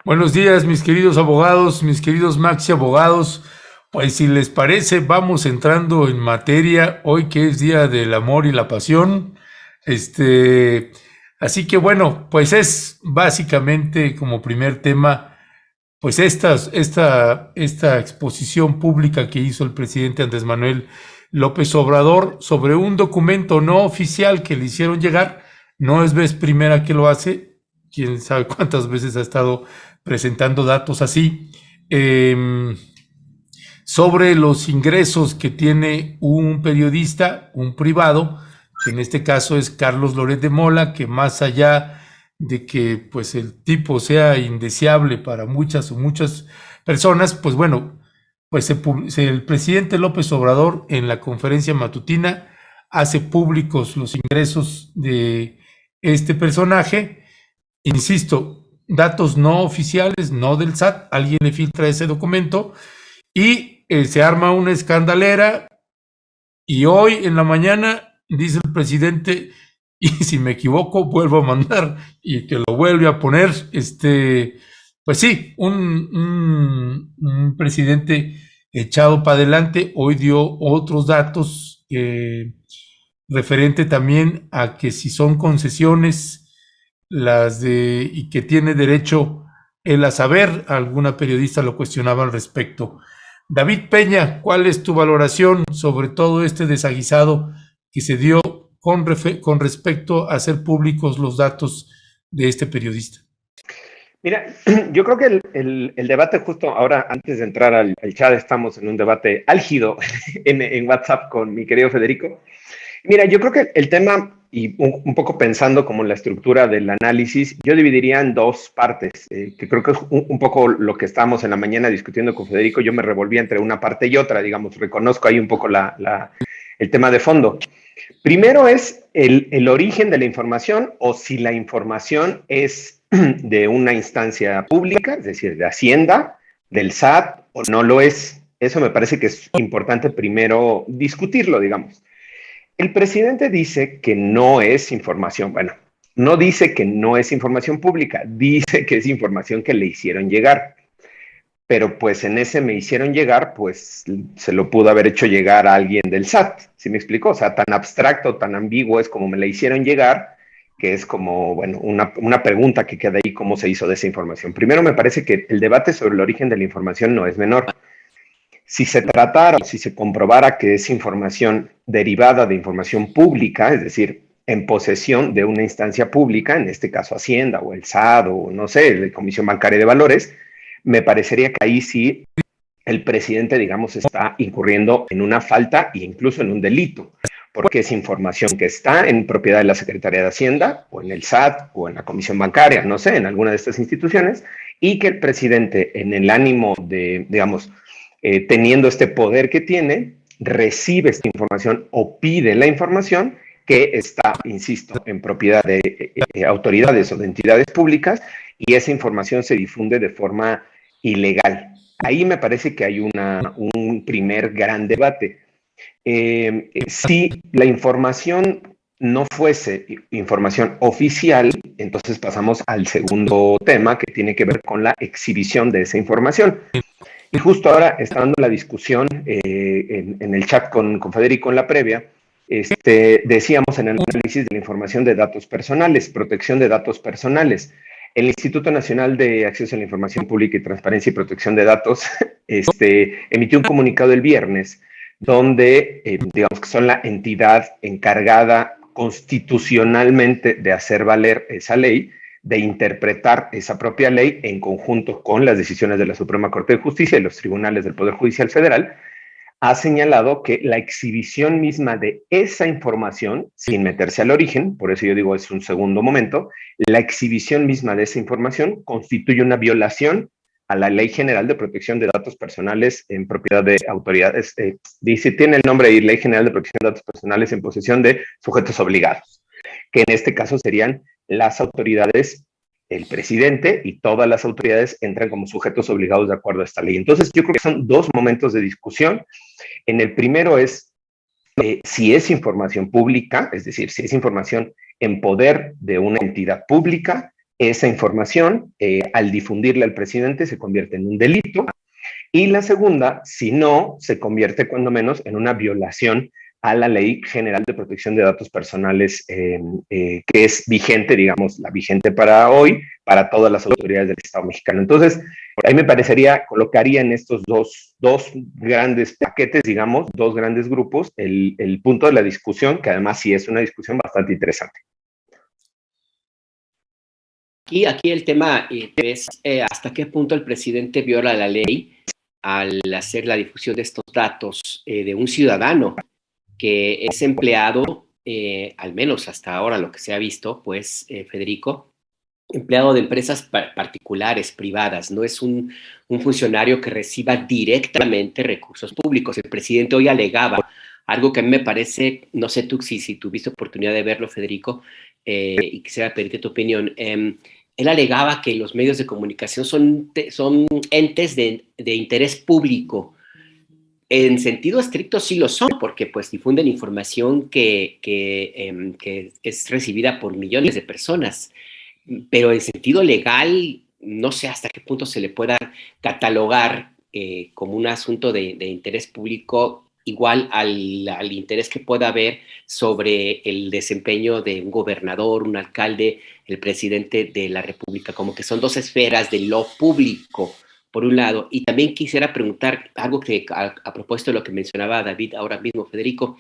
Buenos días, mis queridos abogados, mis queridos Maxi abogados. Pues si les parece, vamos entrando en materia hoy que es Día del Amor y la Pasión. Este, Así que bueno, pues es básicamente como primer tema, pues esta exposición pública que hizo el presidente Andrés Manuel López Obrador sobre un documento no oficial que le hicieron llegar. No es vez primera que lo hace, quién sabe cuántas veces ha estado presentando datos así, eh, sobre los ingresos que tiene un periodista, un privado, que en este caso es Carlos Loret de Mola, que más allá de que pues el tipo sea indeseable para muchas o muchas personas, pues bueno, pues el presidente López Obrador en la conferencia matutina hace públicos los ingresos de este personaje. Insisto, datos no oficiales, no del SAT, alguien le filtra ese documento y se arma una escandalera. Y hoy en la mañana dice el presidente, y si me equivoco vuelvo a mandar y que lo vuelve a poner, pues sí, un presidente echado para adelante. Hoy dio otros datos referente también a que si son concesiones y que tiene derecho él a saber. Alguna periodista lo cuestionaba al respecto. David Peña, ¿cuál es tu valoración sobre todo este desaguisado que se dio con respecto a hacer públicos los datos de este periodista? Mira, yo creo que el debate justo ahora, antes de entrar al chat, estamos en un debate álgido en WhatsApp con mi querido Federico. Mira, yo creo que el tema, y un poco pensando como en la estructura del análisis, yo dividiría en dos partes, que creo que es un poco lo que estábamos en la mañana discutiendo con Federico. Yo me revolví entre una parte y otra, digamos, reconozco ahí un poco el tema de fondo. Primero es el origen de la información, o si la información es de una instancia pública, es decir, de Hacienda, del SAT, o no lo es. Eso me parece que es importante primero discutirlo, digamos. El presidente dice que no es información, bueno, no dice que no es información pública, dice que es información que le hicieron llegar. Pero pues en ese me hicieron llegar, pues se lo pudo haber hecho llegar a alguien del SAT, ¿sí me explico? O sea, tan abstracto, tan ambiguo es como me la hicieron llegar, que es como, bueno, una pregunta que queda ahí, ¿cómo se hizo de esa información? Primero, me parece que el debate sobre el origen de la información no es menor. Si se tratara o si se comprobara que es información derivada de información pública, es decir, en posesión de una instancia pública, en este caso Hacienda o el SAT o no sé, la Comisión Bancaria de Valores, me parecería que ahí sí el presidente, digamos, está incurriendo en una falta e incluso en un delito, porque es información que está en propiedad de la Secretaría de Hacienda o en el SAT o en la Comisión Bancaria, no sé, en alguna de estas instituciones, y que el presidente, en el ánimo de, digamos, teniendo este poder que tiene, recibe esta información o pide la información que está, insisto, en propiedad de autoridades o de entidades públicas, y esa información se difunde de forma ilegal. Ahí me parece que hay un primer gran debate. Si la información no fuese información oficial, entonces pasamos al segundo tema, que tiene que ver con la exhibición de esa información. Y justo ahora está dando la discusión en el chat con Federico en la previa. Decíamos en el análisis de la información de datos personales, protección de datos personales. El Instituto Nacional de Acceso a la Información Pública y Transparencia y Protección de Datos emitió un comunicado el viernes donde, digamos que son la entidad encargada constitucionalmente de hacer valer esa ley, de interpretar esa propia ley en conjunto con las decisiones de la Suprema Corte de Justicia y los tribunales del Poder Judicial Federal. Ha señalado que la exhibición misma de esa información, sin meterse al origen, por eso yo digo es un segundo momento, la exhibición misma de esa información constituye una violación a la Ley General de Protección de Datos Personales en propiedad de autoridades. Dice, tiene el nombre y Ley General de Protección de Datos Personales en posesión de sujetos obligados, que en este caso serían las autoridades, el presidente, y todas las autoridades entran como sujetos obligados de acuerdo a esta ley. Entonces, yo creo que son dos momentos de discusión. En el primero es si es información pública, es decir, si es información en poder de una entidad pública, esa información, al difundirla al presidente, se convierte en un delito. Y la segunda, si no, se convierte cuando menos en una violación a la Ley General de Protección de Datos Personales, que es vigente, digamos, la vigente para hoy, para todas las autoridades del Estado mexicano. Entonces, por ahí me parecería, colocaría en estos dos grandes paquetes, digamos, dos grandes grupos, el punto de la discusión, que además sí es una discusión bastante interesante. Aquí el tema es hasta qué punto el presidente viola la ley al hacer la difusión de estos datos de un ciudadano que es empleado, al menos hasta ahora lo que se ha visto, pues, Federico, empleado de empresas particulares, privadas, no es un funcionario que reciba directamente recursos públicos. El presidente hoy alegaba algo que a mí me parece, no sé tú si tuviste oportunidad de verlo, Federico, y quisiera pedirte tu opinión. Él alegaba que los medios de comunicación son entes de interés público. En sentido estricto sí lo son, porque pues difunden información que es recibida por millones de personas, pero en sentido legal no sé hasta qué punto se le pueda catalogar como un asunto de interés público igual al interés que pueda haber sobre el desempeño de un gobernador, un alcalde, el presidente de la República, como que son dos esferas de lo público, por un lado. Y también quisiera preguntar algo que a propósito de lo que mencionaba David ahora mismo, Federico,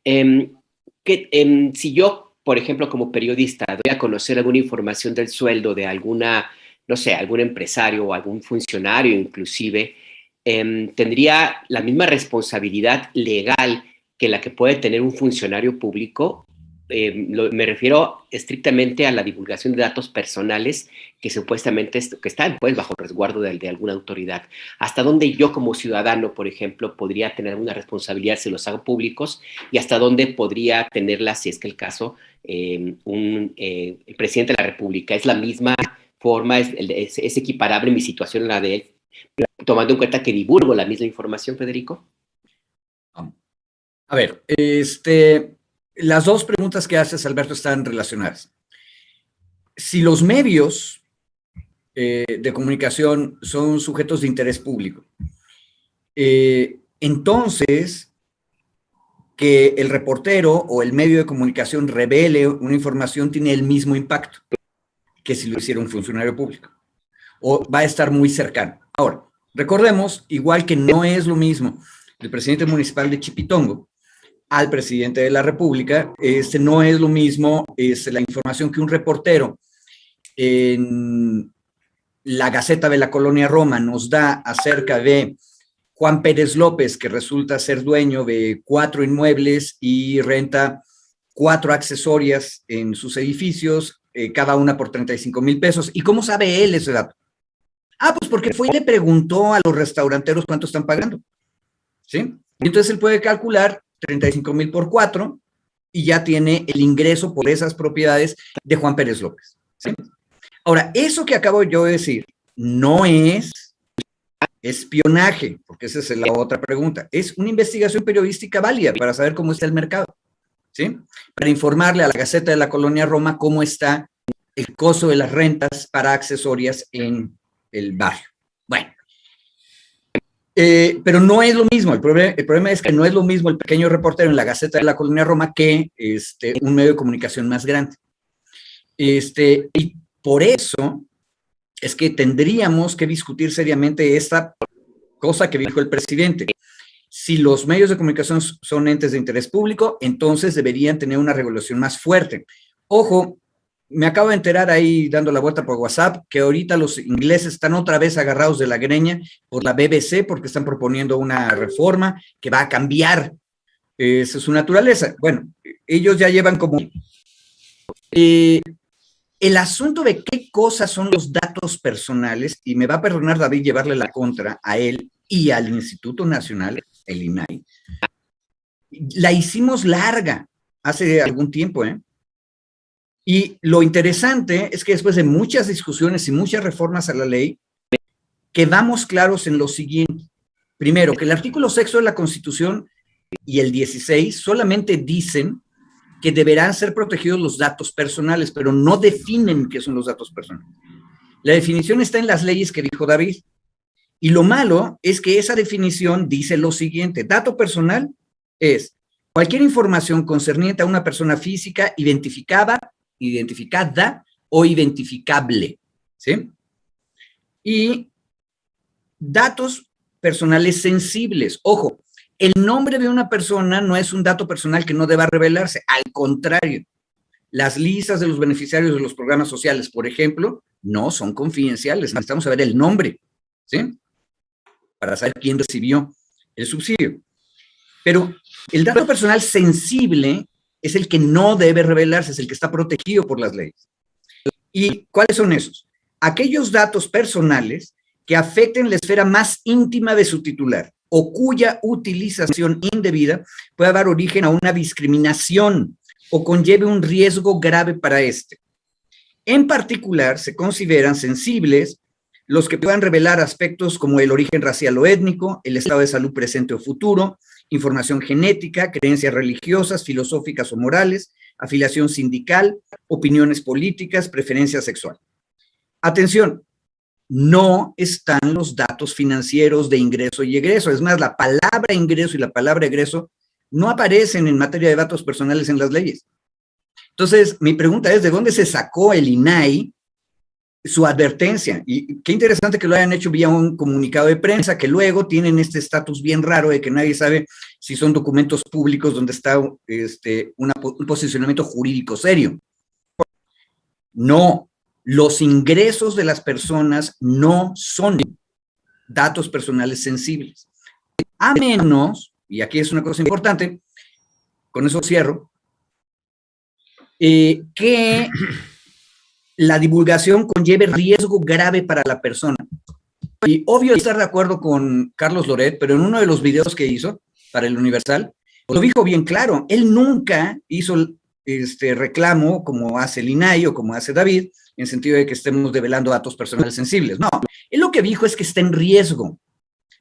si yo, por ejemplo, como periodista, doy a conocer alguna información del sueldo de alguna, no sé, algún empresario o algún funcionario inclusive, tendría la misma responsabilidad legal que la que puede tener un funcionario público. Me refiero estrictamente a la divulgación de datos personales que supuestamente que están pues bajo resguardo de alguna autoridad. ¿Hasta dónde yo como ciudadano, por ejemplo, podría tener una responsabilidad si los hago públicos y hasta dónde podría tenerla, si es que el caso, el presidente de la República? ¿Es la misma forma, es equiparable mi situación a la de él, tomando en cuenta que divulgo la misma información, Federico? A ver, las dos preguntas que haces, Alberto, están relacionadas. Si los medios de comunicación son sujetos de interés público, entonces que el reportero o el medio de comunicación revele una información tiene el mismo impacto que si lo hiciera un funcionario público, o va a estar muy cercano. Ahora, recordemos, igual que no es lo mismo el presidente municipal de Chipitongo al presidente de la República, no es lo mismo la información que un reportero en la Gaceta de la Colonia Roma nos da acerca de Juan Pérez López, que resulta ser dueño de 4 inmuebles y renta 4 accesorias en sus edificios, cada una por 35,000 pesos. ¿Y cómo sabe él ese dato? Pues porque fue y le preguntó a los restauranteros cuánto están pagando, ¿sí? Entonces él puede calcular 35,000 por 4 y ya tiene el ingreso por esas propiedades de Juan Pérez López, ¿sí? Ahora, eso que acabo yo de decir no es espionaje, porque esa es la otra pregunta. Es una investigación periodística válida para saber cómo está el mercado, ¿sí? Para informarle a la Gaceta de la Colonia Roma cómo está el costo de las rentas para accesorias en el barrio. Bueno, pero no es lo mismo. El problema es que no es lo mismo el pequeño reportero en la Gaceta de la Colonia Roma que un medio de comunicación más grande. Y por eso es que tendríamos que discutir seriamente esta cosa que dijo el presidente. Si los medios de comunicación son entes de interés público, entonces deberían tener una regulación más fuerte. Ojo, me acabo de enterar ahí dando la vuelta por WhatsApp que ahorita los ingleses están otra vez agarrados de la greña por la BBC porque están proponiendo una reforma que va a cambiar su naturaleza. Bueno, ellos ya llevan como... el asunto de qué cosas son los datos personales, y me va a perdonar David llevarle la contra a él y al Instituto Nacional, el INAI, la hicimos larga hace algún tiempo, Y lo interesante es que después de muchas discusiones y muchas reformas a la ley, quedamos claros en lo siguiente. Primero, que el artículo 6 de la Constitución y el 16 solamente dicen que deberán ser protegidos los datos personales, pero no definen qué son los datos personales. La definición está en las leyes que dijo David. Y lo malo es que esa definición dice lo siguiente: dato personal es cualquier información concerniente a una persona física identificada o identificable, ¿sí? Y datos personales sensibles. Ojo, el nombre de una persona no es un dato personal que no deba revelarse, al contrario. Las listas de los beneficiarios de los programas sociales, por ejemplo, no son confidenciales, necesitamos saber el nombre, ¿sí? Para saber quién recibió el subsidio. Pero el dato personal sensible es el que no debe revelarse, es el que está protegido por las leyes. ¿Y cuáles son esos? Aquellos datos personales que afecten la esfera más íntima de su titular o cuya utilización indebida pueda dar origen a una discriminación o conlleve un riesgo grave para éste. En particular, se consideran sensibles los que puedan revelar aspectos como el origen racial o étnico, el estado de salud presente o futuro, información genética, creencias religiosas, filosóficas o morales, afiliación sindical, opiniones políticas, preferencia sexual. Atención, no están los datos financieros de ingreso y egreso. Es más, la palabra ingreso y la palabra egreso no aparecen en materia de datos personales en las leyes. Entonces, mi pregunta es, ¿de dónde se sacó el INAI su advertencia? Y qué interesante que lo hayan hecho vía un comunicado de prensa, que luego tienen este estatus bien raro de que nadie sabe si son documentos públicos donde está un posicionamiento jurídico serio. No, los ingresos de las personas no son datos personales sensibles. A menos, y aquí es una cosa importante, con eso cierro, que la divulgación conlleve riesgo grave para la persona. Y obvio estar de acuerdo con Carlos Loret, pero en uno de los videos que hizo para el Universal, lo dijo bien claro. Él nunca hizo reclamo como hace el INAI o como hace David, en sentido de que estemos develando datos personales sensibles. No, él lo que dijo es que está en riesgo.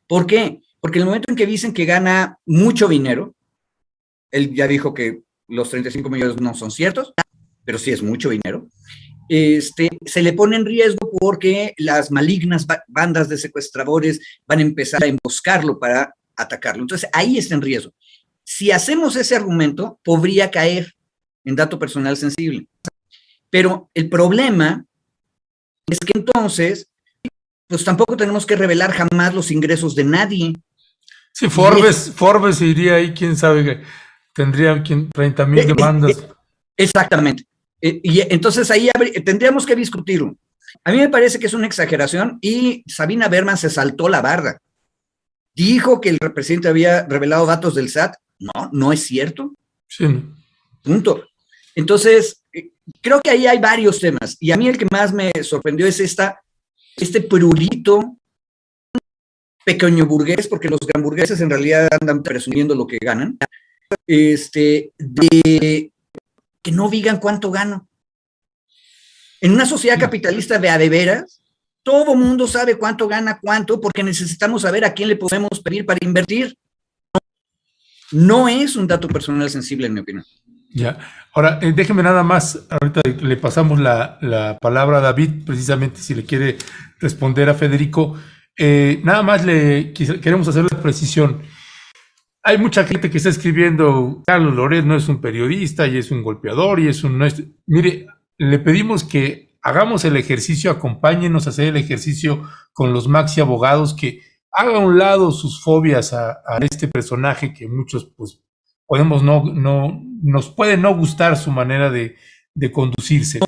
¿Por qué? Porque en el momento en que dicen que gana mucho dinero, él ya dijo que los 35 millones no son ciertos, pero sí es mucho dinero, se le pone en riesgo porque las malignas bandas de secuestradores van a empezar a emboscarlo para atacarlo. Entonces, ahí está en riesgo. Si hacemos ese argumento, podría caer en dato personal sensible. Pero el problema es que entonces, pues tampoco tenemos que revelar jamás los ingresos de nadie. Sí, Forbes iría ahí, quién sabe, que tendría 30,000 demandas. Exactamente. Y entonces ahí tendríamos que discutirlo. A mí me parece que es una exageración y Sabina Berman se saltó la barra. Dijo que el presidente había revelado datos del SAT. No, no es cierto. Sí. Punto. Entonces, creo que ahí hay varios temas. Y a mí el que más me sorprendió es este prurito pequeño burgués, porque los gran burgueses en realidad andan presumiendo lo que ganan, de que no digan cuánto gano. En una sociedad capitalista de a de veras, todo mundo sabe cuánto gana cuánto, porque necesitamos saber a quién le podemos pedir para invertir. No es un dato personal sensible, en mi opinión. Ya. Ahora, déjeme nada más, ahorita le pasamos la palabra a David, precisamente si le quiere responder a Federico. Nada más queremos hacer la precisión. Hay mucha gente que está escribiendo, Carlos Loret no es un periodista y es un golpeador y Mire, le pedimos que hagamos el ejercicio, acompáñenos a hacer el ejercicio con los Maxi Abogados, que haga a un lado sus fobias a este personaje que muchos, pues, nos puede no gustar su manera de conducirse.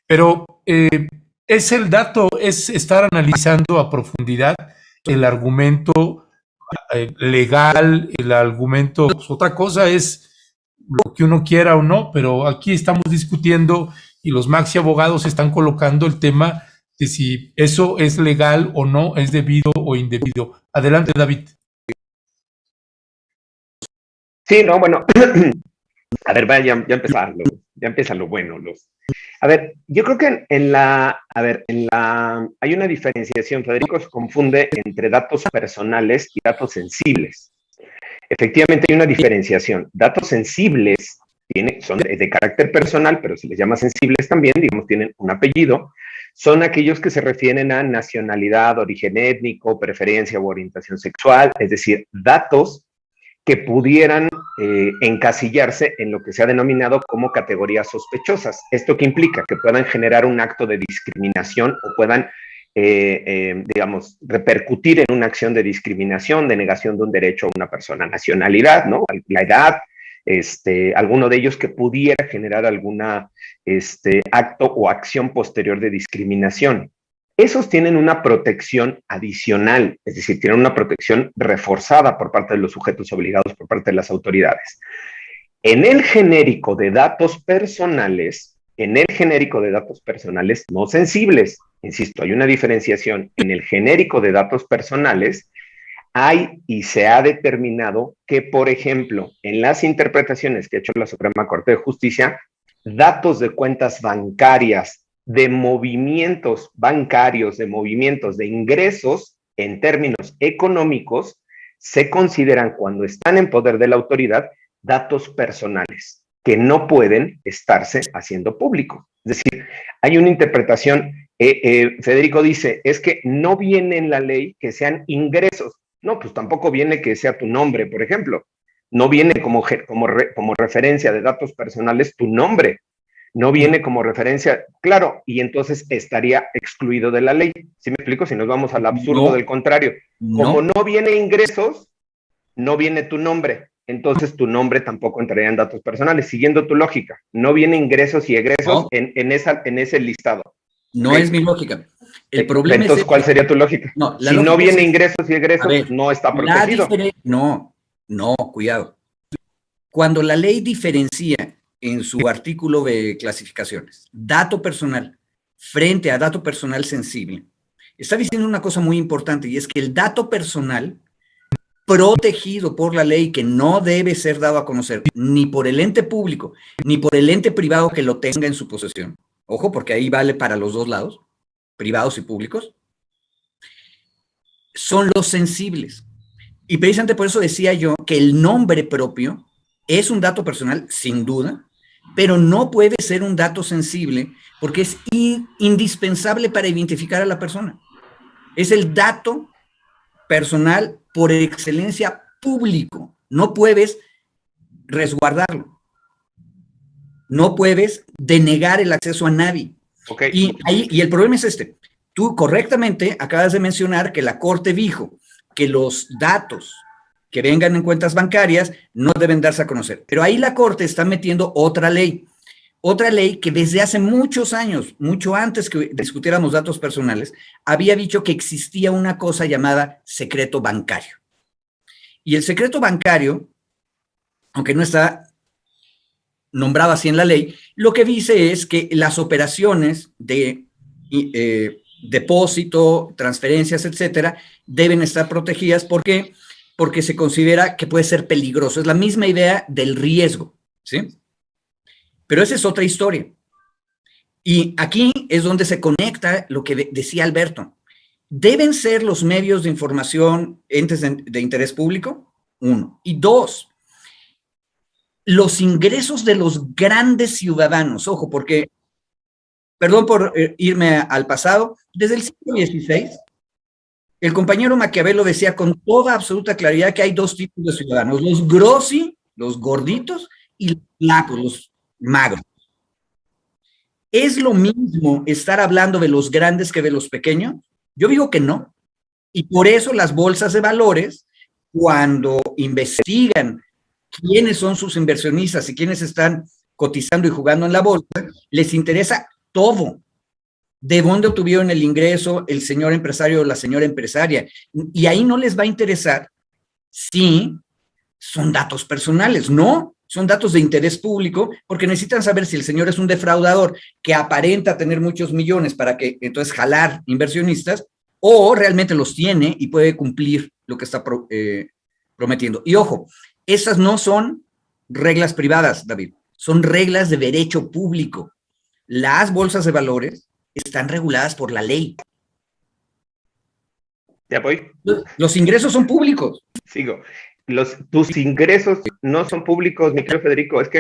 Pero es el dato, es estar analizando a profundidad el argumento legal, el argumento, pues otra cosa es lo que uno quiera o no, pero aquí estamos discutiendo y los Maxi Abogados están colocando el tema de si eso es legal o no, es debido o indebido. Adelante, David. Sí, no, bueno, a ver, vaya, ya empieza lo bueno. A ver, yo creo que hay una diferenciación. Federico se confunde entre datos personales y datos sensibles. Efectivamente hay una diferenciación. Datos sensibles son de carácter personal, pero se les llama sensibles también, digamos, tienen un apellido, son aquellos que se refieren a nacionalidad, origen étnico, preferencia u orientación sexual, es decir, datos que pudieran encasillarse en lo que se ha denominado como categorías sospechosas. ¿Esto qué implica? Que puedan generar un acto de discriminación o puedan, digamos, repercutir en una acción de discriminación, de negación de un derecho a una persona, nacionalidad, ¿no? La edad, alguno de ellos que pudiera generar alguna acto o acción posterior de discriminación. Esos tienen una protección adicional, es decir, tienen una protección reforzada por parte de los sujetos obligados, por parte de las autoridades. En el genérico de datos personales, no sensibles, insisto, hay una diferenciación. En el genérico de datos personales hay y se ha determinado que, por ejemplo, en las interpretaciones que ha hecho la Suprema Corte de Justicia, datos de cuentas bancarias, de movimientos bancarios, de movimientos de ingresos en términos económicos, se consideran, cuando están en poder de la autoridad, datos personales que no pueden estarse haciendo públicos. Es decir, hay una interpretación, Federico dice, es que no viene en la ley que sean ingresos. No, pues tampoco viene que sea tu nombre, por ejemplo. No viene como referencia de datos personales tu nombre. No viene como referencia, claro, y entonces estaría excluido de la ley. ¿Sí me explico? Si nos vamos al absurdo del contrario. Como no viene ingresos, no viene tu nombre. Entonces tu nombre tampoco entraría en datos personales. Siguiendo tu lógica, no viene ingresos y egresos en ese listado. No es mi lógica. El problema entonces, ¿cuál sería tu lógica? Si no viene ingresos y egresos, no está protegido. No, cuidado. Cuando la ley diferencia en su artículo de clasificaciones dato personal frente a dato personal sensible, está diciendo una cosa muy importante, y es que el dato personal protegido por la ley, que no debe ser dado a conocer ni por el ente público ni por el ente privado que lo tenga en su posesión, ojo, porque ahí vale para los dos lados, privados y públicos, son los sensibles. Y precisamente por eso decía yo que el nombre propio es un dato personal, sin duda, pero no puede ser un dato sensible porque es indispensable para identificar a la persona. Es el dato personal por excelencia público. No puedes resguardarlo. No puedes denegar el acceso a nadie. Okay. Y el problema es este. Tú correctamente acabas de mencionar que la Corte dijo que los datos que vengan en cuentas bancarias no deben darse a conocer. Pero ahí la Corte está metiendo otra ley que desde hace muchos años, mucho antes que discutiéramos datos personales, había dicho que existía una cosa llamada secreto bancario. Y el secreto bancario, aunque no está nombrado así en la ley, lo que dice es que las operaciones de depósito, transferencias, etcétera, deben estar protegidas. ¿Por qué? Porque se considera que puede ser peligroso. Es la misma idea del riesgo, ¿sí? Pero esa es otra historia. Y aquí es donde se conecta lo que decía Alberto. ¿Deben ser los medios de información entes de interés público? Uno. Y dos, los ingresos de los grandes ciudadanos. Ojo, porque, perdón por irme al pasado, desde el siglo XVI, el compañero Maquiavelo decía con toda absoluta claridad que hay dos tipos de ciudadanos, los grossi, los gorditos, y los flacos, los magros. ¿Es lo mismo estar hablando de los grandes que de los pequeños? Yo digo que no. Y por eso las bolsas de valores, cuando investigan quiénes son sus inversionistas y quiénes están cotizando y jugando en la bolsa, les interesa todo. ¿De dónde obtuvieron el ingreso el señor empresario o la señora empresaria? Y ahí no les va a interesar si son datos personales, no, son datos de interés público, porque necesitan saber si el señor es un defraudador que aparenta tener muchos millones para que entonces jalar inversionistas, o realmente los tiene y puede cumplir lo que está prometiendo. Y ojo, esas no son reglas privadas, David, son reglas de derecho público. Las bolsas de valores están reguladas por la ley. ¿Ya voy? Los ingresos son públicos. Sigo. tus ingresos no son públicos, mi querido Federico. Es que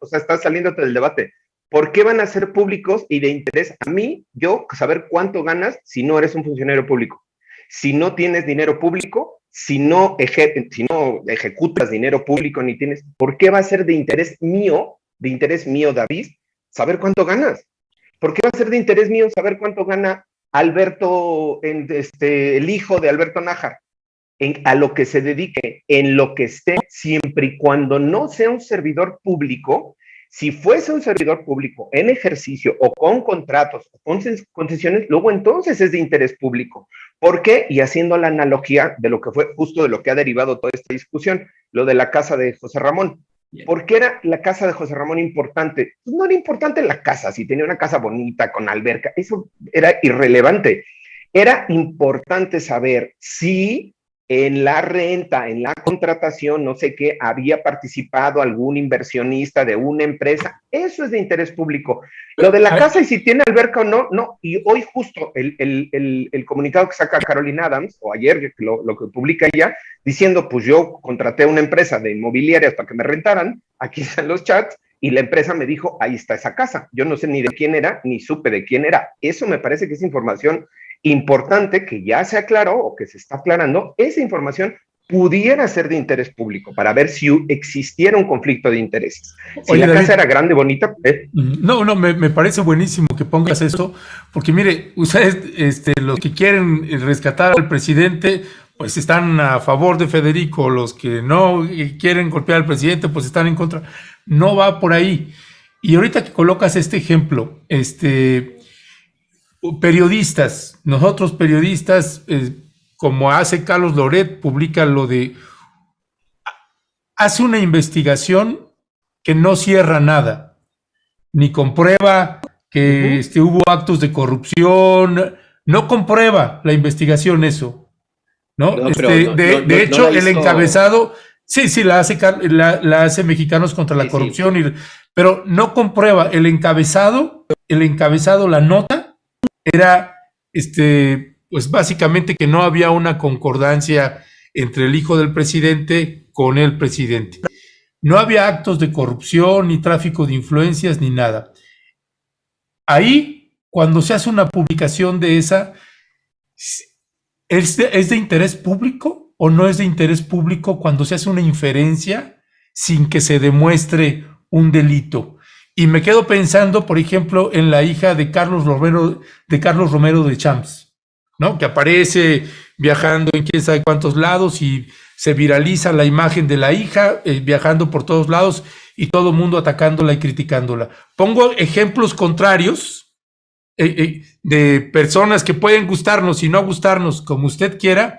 o sea, estás saliéndote del debate. ¿Por qué van a ser públicos y de interés a mí, yo, saber cuánto ganas si no eres un funcionario público? Si no tienes dinero público, si no ejecutas dinero público ni tienes, ¿por qué va a ser de interés mío, David, saber cuánto ganas? ¿Por qué va a ser de interés mío saber cuánto gana Alberto, el hijo de Alberto Nájar? A lo que se dedique, en lo que esté, siempre y cuando no sea un servidor público. Si fuese un servidor público en ejercicio o con contratos o con concesiones, luego entonces es de interés público. ¿Por qué? Y haciendo la analogía de lo que fue justo de lo que ha derivado toda esta discusión, lo de la casa de José Ramón. ¿Por qué era la casa de José Ramón importante? Pues no era importante la casa, si tenía una casa bonita con alberca, eso era irrelevante. Era importante saber si en la renta, en la contratación, no sé qué, había participado algún inversionista de una empresa. Eso es de interés público. Lo de la casa y si tiene alberca o no, no. Y hoy justo el comunicado que saca Carolina Adams, o ayer lo que publica ella, diciendo, pues yo contraté a una empresa de inmobiliarias para que me rentaran, aquí están los chats, y la empresa me dijo, ahí está esa casa. Yo no sé ni de quién era, ni supe de quién era. Eso me parece que es información importante que ya se aclaró o que se está aclarando. Esa información pudiera ser de interés público para ver si existiera un conflicto de intereses. Si Oye, la David, casa era grande, bonita. No, me parece buenísimo que pongas esto, porque mire, ustedes, los que quieren rescatar al presidente, pues están a favor de Federico, los que no quieren golpear al presidente, pues están en contra. No va por ahí. Y ahorita que colocas este ejemplo, periodistas, nosotros periodistas, como hace Carlos Loret, publica lo de, hace una investigación que no cierra nada, ni comprueba que hubo actos de corrupción, no comprueba la investigación eso, ¿no? De hecho, el encabezado, sí, la hace Mexicanos contra la Corrupción, sí. Pero no comprueba el encabezado, la nota, era, pues básicamente que no había una concordancia entre el hijo del presidente con el presidente. No había actos de corrupción, ni tráfico de influencias, ni nada. Ahí, cuando se hace una publicación de esa, ¿es de interés público o no es de interés público cuando se hace una inferencia sin que se demuestre un delito? Y me quedo pensando, por ejemplo, en la hija de Carlos Romero de Champs, ¿no? Que aparece viajando en quién sabe cuántos lados y se viraliza la imagen de la hija viajando por todos lados y todo el mundo atacándola y criticándola. Pongo ejemplos contrarios de personas que pueden gustarnos y no gustarnos como usted quiera,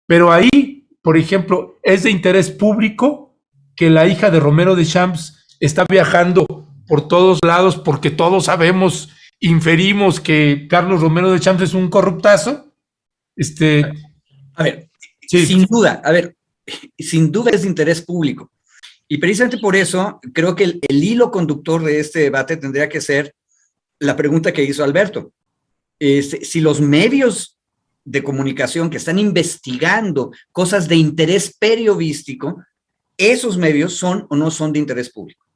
pero ahí, por ejemplo, es de interés público que la hija de Romero de Champs está viajando por todos lados porque todos sabemos, inferimos que Carlos Romero de Champs es un corruptazo. A ver, sí. Sin duda es de interés público. Y precisamente por eso creo que el hilo conductor de este debate tendría que ser la pregunta que hizo Alberto. Si los medios de comunicación que están investigando cosas de interés periodístico, esos medios son o no son de interés público.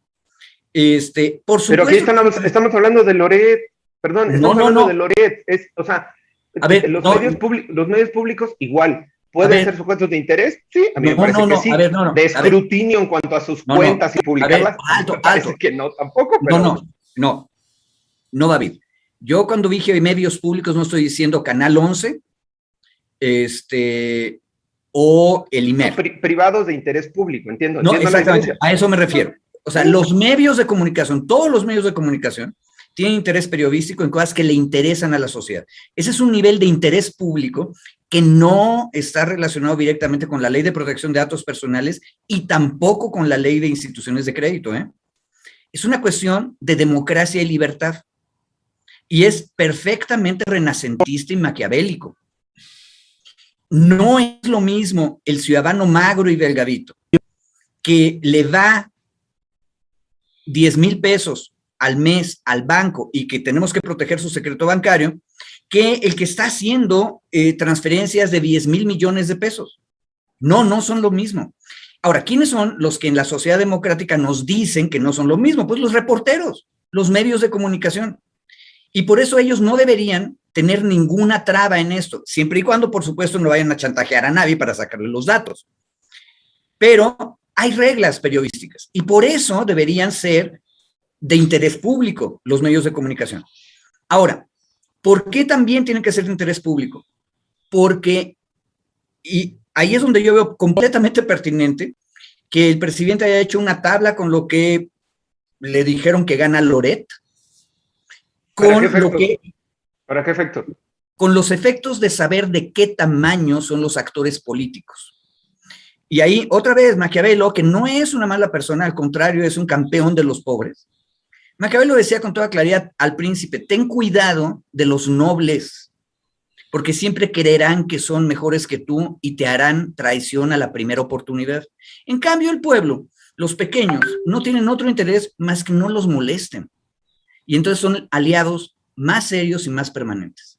Por supuesto. Pero aquí estamos hablando de Loret, perdón, estamos hablando de Loret. Los medios públicos igual. ¿Pueden ser sujetos de interés? Sí, a mí me parece que sí. De escrutinio en cuanto a sus cuentas y publicarlas. Alto. Que no, tampoco, pero... No, David. Yo cuando dije medios públicos no estoy diciendo Canal 11, o el IMER. Privados de interés público, entiendo. No, exactamente, a eso me refiero. O sea, los medios de comunicación, todos los medios de comunicación tienen interés periodístico en cosas que le interesan a la sociedad. Ese es un nivel de interés público que no está relacionado directamente con la ley de protección de datos personales y tampoco con la ley de instituciones de crédito, ¿eh? Es una cuestión de democracia y libertad. Y es perfectamente renacentista y maquiavélico. No es lo mismo el ciudadano magro y delgadito que le da 10,000 pesos al mes al banco y que tenemos que proteger su secreto bancario, que el que está haciendo transferencias de 10,000 millones de pesos. No, no son lo mismo. Ahora, ¿quiénes son los que en la sociedad democrática nos dicen que no son lo mismo? Pues los reporteros, los medios de comunicación. Y por eso ellos no deberían tener ninguna traba en esto, siempre y cuando, por supuesto, no vayan a chantajear a nadie para sacarle los datos. Pero hay reglas periodísticas y por eso deberían ser de interés público los medios de comunicación. Ahora, ¿por qué también tienen que ser de interés público? Porque, y ahí es donde yo veo completamente pertinente que el presidente haya hecho una tabla con lo que le dijeron que gana Loret, ¿Para qué efecto? Con los efectos de saber de qué tamaño son los actores políticos. Y ahí, otra vez, Maquiavelo, que no es una mala persona, al contrario, es un campeón de los pobres. Maquiavelo decía con toda claridad al príncipe, ten cuidado de los nobles, porque siempre creerán que son mejores que tú y te harán traición a la primera oportunidad. En cambio, el pueblo, los pequeños, no tienen otro interés más que no los molesten. Y entonces son aliados más serios y más permanentes.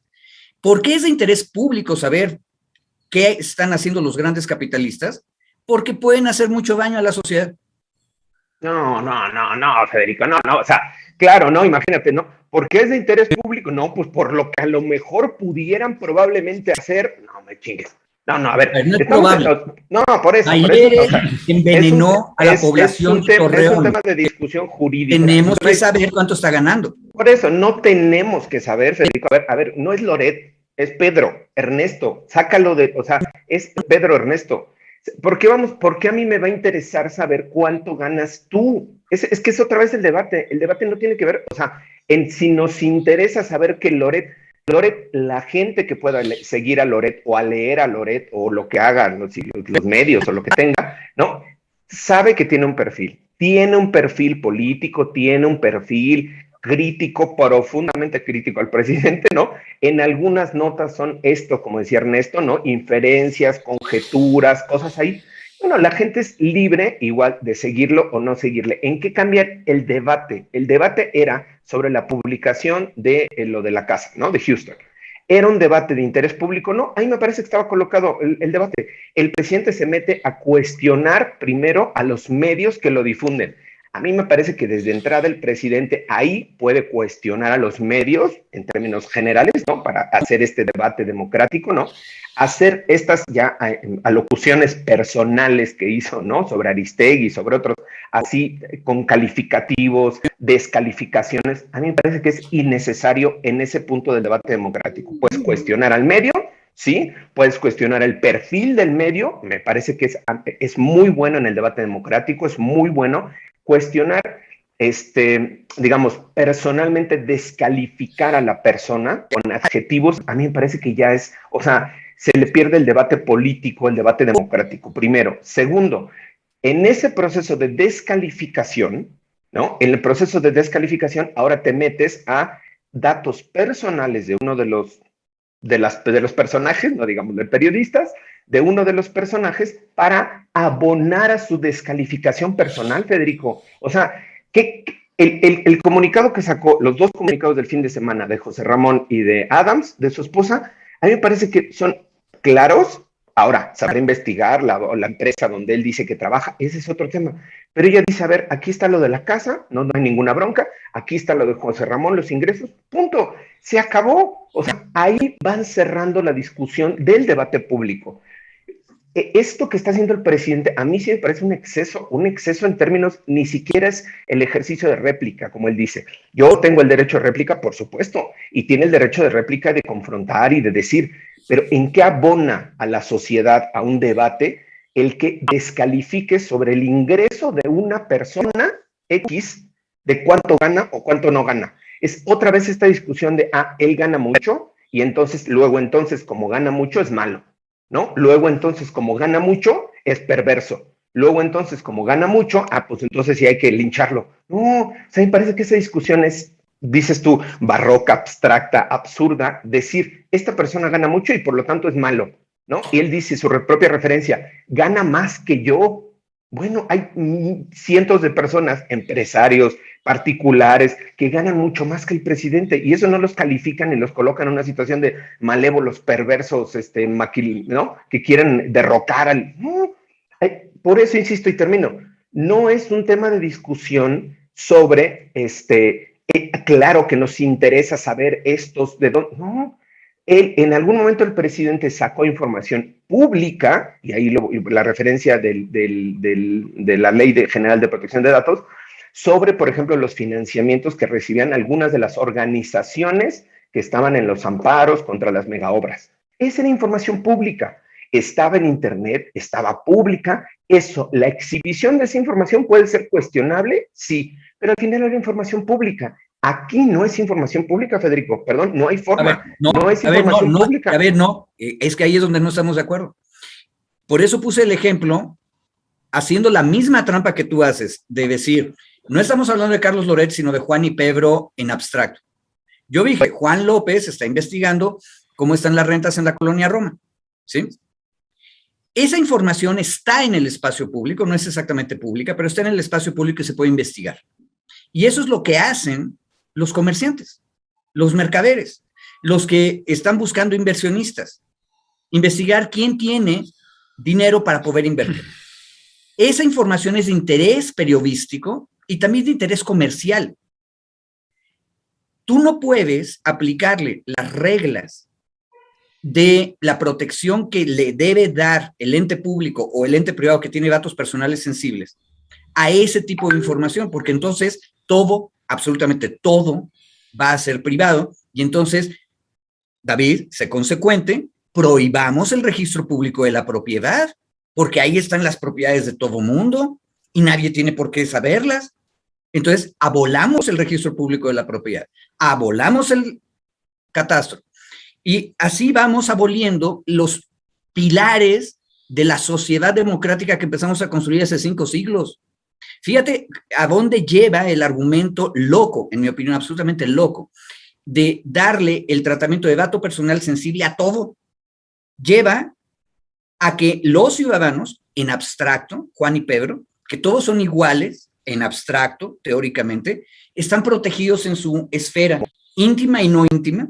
¿Por qué es de interés público saber qué están haciendo los grandes capitalistas? Porque pueden hacer mucho daño a la sociedad. No, Federico, no, o sea, claro, no, imagínate, ¿no? ¿Por qué es de interés público? No, pues por lo que a lo mejor pudieran probablemente hacer, no me chingues. No, a ver, no es probable. No, por eso. Ayer o sea, envenenó a la población de Torreón. Es un tema de discusión jurídica. Tenemos que saber cuánto está ganando. Por eso, no tenemos que saber, Federico, a ver, no es Loret, es Pedro, Ernesto, sácalo de, o sea, es Pedro Ernesto. ¿Por qué a mí me va a interesar saber cuánto ganas tú? Es que es otra vez el debate no tiene que ver, o sea, si nos interesa saber que Loret, la gente que pueda seguir a Loret o a leer a Loret o lo que hagan los medios o lo que tenga, ¿no? Sabe que tiene un perfil político, tiene un perfil crítico, profundamente crítico al presidente, ¿no? En algunas notas son esto, como decía Ernesto, ¿no? Inferencias, conjeturas, cosas ahí. Bueno, la gente es libre igual de seguirlo o no seguirle. ¿En qué cambia el debate? El debate era sobre la publicación de lo de la casa, ¿no? De Houston. ¿Era un debate de interés público? No, ahí me parece que estaba colocado el debate. El presidente se mete a cuestionar primero a los medios que lo difunden. A mí me parece que desde entrada el presidente ahí puede cuestionar a los medios en términos generales, ¿no? Para hacer este debate democrático, ¿no? Hacer estas ya alocuciones personales que hizo, ¿no? Sobre Aristegui, sobre otros, así con calificativos, descalificaciones. A mí me parece que es innecesario en ese punto del debate democrático. Puedes cuestionar al medio, ¿sí? Puedes cuestionar el perfil del medio. Me parece que es muy bueno en el debate democrático, es muy bueno cuestionar, digamos, personalmente descalificar a la persona con adjetivos. A mí me parece que ya es, o sea, se le pierde el debate político, el debate democrático, primero. Segundo, en ese proceso de descalificación, ¿no? En el proceso de descalificación, ahora te metes a datos personales de uno de los personajes, no digamos de periodistas, de uno de los personajes para abonar a su descalificación personal, Federico. O sea, que el comunicado que sacó, los dos comunicados del fin de semana de José Ramón y de Adams, de su esposa, a mí me parece que son claros. Ahora, sabrá investigar la empresa donde él dice que trabaja, ese es otro tema. Pero ella dice, a ver, aquí está lo de la casa, no hay ninguna bronca, aquí está lo de José Ramón, los ingresos, punto, se acabó. O sea, ahí van cerrando la discusión del debate público. Esto que está haciendo el presidente, a mí sí me parece un exceso en términos, ni siquiera es el ejercicio de réplica, como él dice. Yo tengo el derecho de réplica, por supuesto, y tiene el derecho de réplica de confrontar y de decir, pero ¿en qué abona a la sociedad, a un debate, el que descalifique sobre el ingreso de una persona X de cuánto gana o cuánto no gana? Es otra vez esta discusión de, él gana mucho y luego como gana mucho es malo, ¿no? Luego entonces, como gana mucho, es perverso. Luego entonces, como gana mucho, pues entonces sí hay que lincharlo. No, o sea, me parece que esa discusión es, dices tú, barroca, abstracta, absurda, decir, esta persona gana mucho y por lo tanto es malo, ¿no? Y él dice, su propia referencia, gana más que yo. Bueno, hay cientos de personas, empresarios, particulares, que ganan mucho más que el presidente y eso no los califican y los colocan en una situación de malévolos, perversos, ¿no? Que quieren derrocar al... No. Por eso insisto y termino. No es un tema de discusión sobre, claro que nos interesa saber estos de dónde... No. En algún momento el presidente sacó información pública, y ahí la referencia de la Ley General de Protección de Datos, sobre, por ejemplo, los financiamientos que recibían algunas de las organizaciones que estaban en los amparos contra las megaobras. Esa era información pública, estaba en internet, estaba pública. Eso, la exhibición de esa información puede ser cuestionable, sí, pero al final era información pública. Aquí no es información pública, Federico, perdón, no hay forma. No es información pública. A ver, es que ahí es donde no estamos de acuerdo. Por eso puse el ejemplo, haciendo la misma trampa que tú haces, de decir, no estamos hablando de Carlos Loret, sino de Juan y Pedro en abstracto. Yo dije, Juan López está investigando cómo están las rentas en la colonia Roma, ¿sí? Esa información está en el espacio público, no es exactamente pública, pero está en el espacio público y se puede investigar. Y eso es lo que hacen los comerciantes, los mercaderes, los que están buscando inversionistas, investigar quién tiene dinero para poder invertir. Esa información es de interés periodístico y también de interés comercial. Tú no puedes aplicarle las reglas de la protección que le debe dar el ente público o el ente privado que tiene datos personales sensibles a ese tipo de información, porque entonces todo, absolutamente todo, va a ser privado, y entonces, David, sé consecuente, prohibamos el registro público de la propiedad, porque ahí están las propiedades de todo mundo, y nadie tiene por qué saberlas. Entonces, abolamos el registro público de la propiedad, abolamos el catastro, y así vamos aboliendo los pilares de la sociedad democrática que empezamos a construir hace 5 siglos. Fíjate a dónde lleva el argumento loco, en mi opinión, absolutamente loco, de darle el tratamiento de dato personal sensible a todo. Lleva a que los ciudadanos, en abstracto, Juan y Pedro, que todos son iguales, en abstracto, teóricamente, están protegidos en su esfera íntima y no íntima,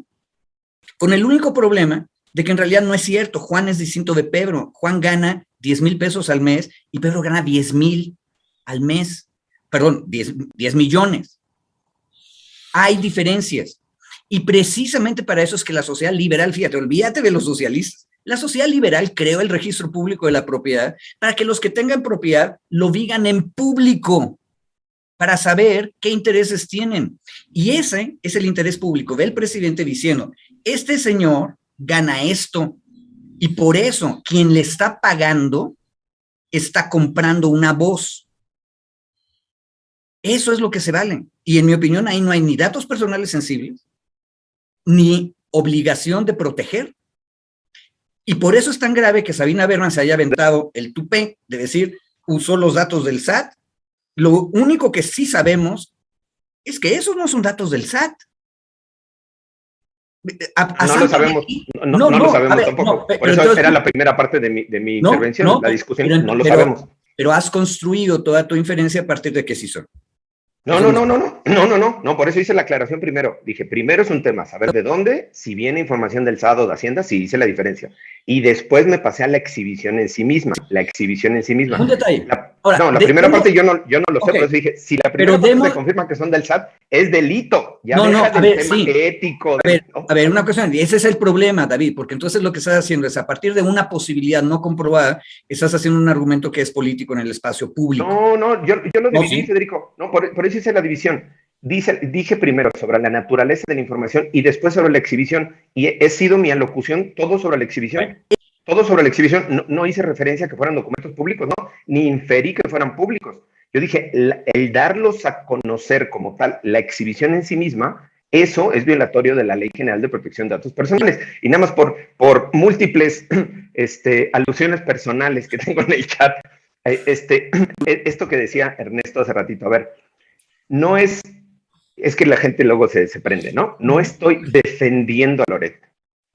con el único problema de que en realidad no es cierto. Juan es distinto de Pedro. Juan gana 10,000 pesos al mes y Pedro gana 10,000 al mes, perdón, 10 millones. Hay diferencias. Y precisamente para eso es que la sociedad liberal, fíjate, olvídate de los socialistas, la sociedad liberal creó el registro público de la propiedad para que los que tengan propiedad lo digan en público, para saber qué intereses tienen. Y ese es el interés público del presidente diciendo, este señor gana esto, y por eso quien le está pagando está comprando una voz. Eso es lo que se vale. Y en mi opinión, ahí no hay ni datos personales sensibles, ni obligación de proteger. Y por eso es tan grave que Sabina Berman se haya aventado el tupé de decir, usó los datos del SAT. Lo único que sí sabemos es que esos no son datos del SAT. No lo sabemos, no lo sabemos tampoco. Por eso entonces, era la primera parte de mi intervención, la discusión, pero, no lo sabemos. Pero has construido toda tu inferencia a partir de que sí son. No, por eso hice la aclaración primero. Dije, primero es un tema, saber de dónde, si viene información del SAT o de Hacienda, sí hice la diferencia. Y después me pasé a la exhibición en sí misma. Un detalle. La primera parte yo no lo sé, por eso dije, si la primera parte se confirma que son del SAT, es delito. Ya deja del tema ético. A ver, una cosa, ese es el problema, David, porque entonces lo que estás haciendo es, a partir de una posibilidad no comprobada, estás haciendo un argumento que es político en el espacio público. Yo lo dividí, Federico. No, por eso hice la división. Dije primero sobre la naturaleza de la información y después sobre la exhibición, y he sido mi alocución todo sobre la exhibición. Todo sobre la exhibición. No hice referencia a que fueran documentos públicos, no, ni inferí que fueran públicos. Yo dije, el darlos a conocer como tal, la exhibición en sí misma, eso es violatorio de la Ley General de Protección de Datos Personales. Y nada más por múltiples alusiones personales que tengo en el chat, esto que decía Ernesto hace ratito, a ver, no es que la gente luego se prende, ¿no? No estoy defendiendo a Loret.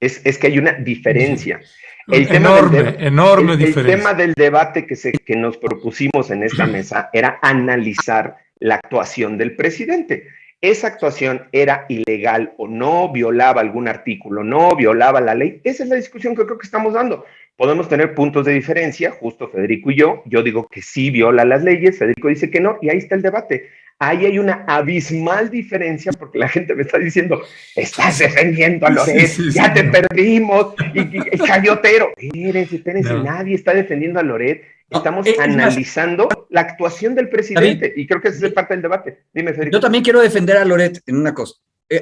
es que hay una diferencia. Enorme diferencia. El tema del debate que nos propusimos en esta mesa era analizar la actuación del presidente. ¿Esa actuación era ilegal o no? ¿Violaba algún artículo? ¿No? ¿Violaba la ley? Esa es la discusión que creo que estamos dando. Podemos tener puntos de diferencia, justo Federico y yo. Yo digo que sí viola las leyes, Federico dice que no, y ahí está el debate. Ahí hay una abismal diferencia porque la gente me está diciendo, estás defendiendo a Loret, ya te perdimos, y chayotero. Espérense, nadie está defendiendo a Loret. Estamos analizando la actuación del presidente, David, y creo que esa es parte del debate. Dime, Federico. Yo también quiero defender a Loret en una cosa.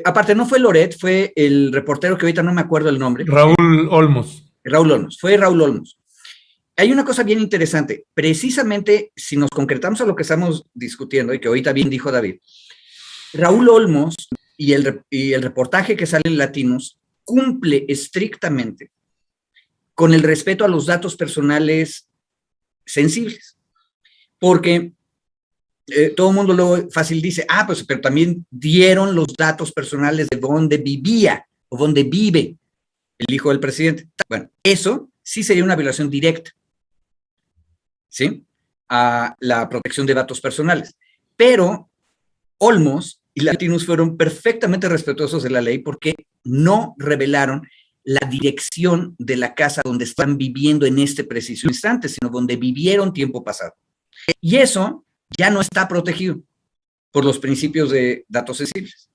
Aparte, no fue Loret, fue el reportero que ahorita no me acuerdo el nombre. Raúl Olmos. Fue Raúl Olmos. Hay una cosa bien interesante. Precisamente, si nos concretamos a lo que estamos discutiendo, y que ahorita bien dijo David, Raúl Olmos y el reportaje que sale en Latinos cumple estrictamente con el respeto a los datos personales sensibles. Porque todo el mundo luego fácil dice, pues, pero también dieron los datos personales de dónde vivía o dónde vive el hijo del presidente. Bueno, eso sí sería una violación directa, ¿sí? A la protección de datos personales. Pero Olmos y Latinos fueron perfectamente respetuosos de la ley porque no revelaron la dirección de la casa donde están viviendo en este preciso instante, sino donde vivieron tiempo pasado. Y eso ya no está protegido por los principios de datos sensibles.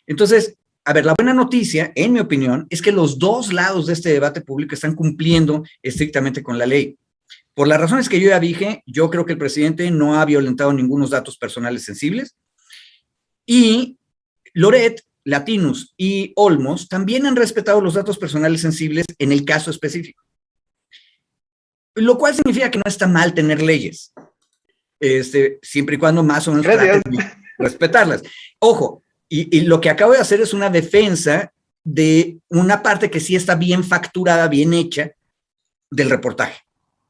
Entonces, a ver, la buena noticia, en mi opinión, es que los dos lados de este debate público están cumpliendo estrictamente con la ley. Por las razones que yo ya dije, yo creo que el presidente no ha violentado ningunos datos personales sensibles. Y Loret, Latinos y Olmos también han respetado los datos personales sensibles en el caso específico. Lo cual significa que no está mal tener leyes, siempre y cuando más o menos traten de respetarlas. Ojo, y lo que acabo de hacer es una defensa de una parte que sí está bien facturada, bien hecha del reportaje.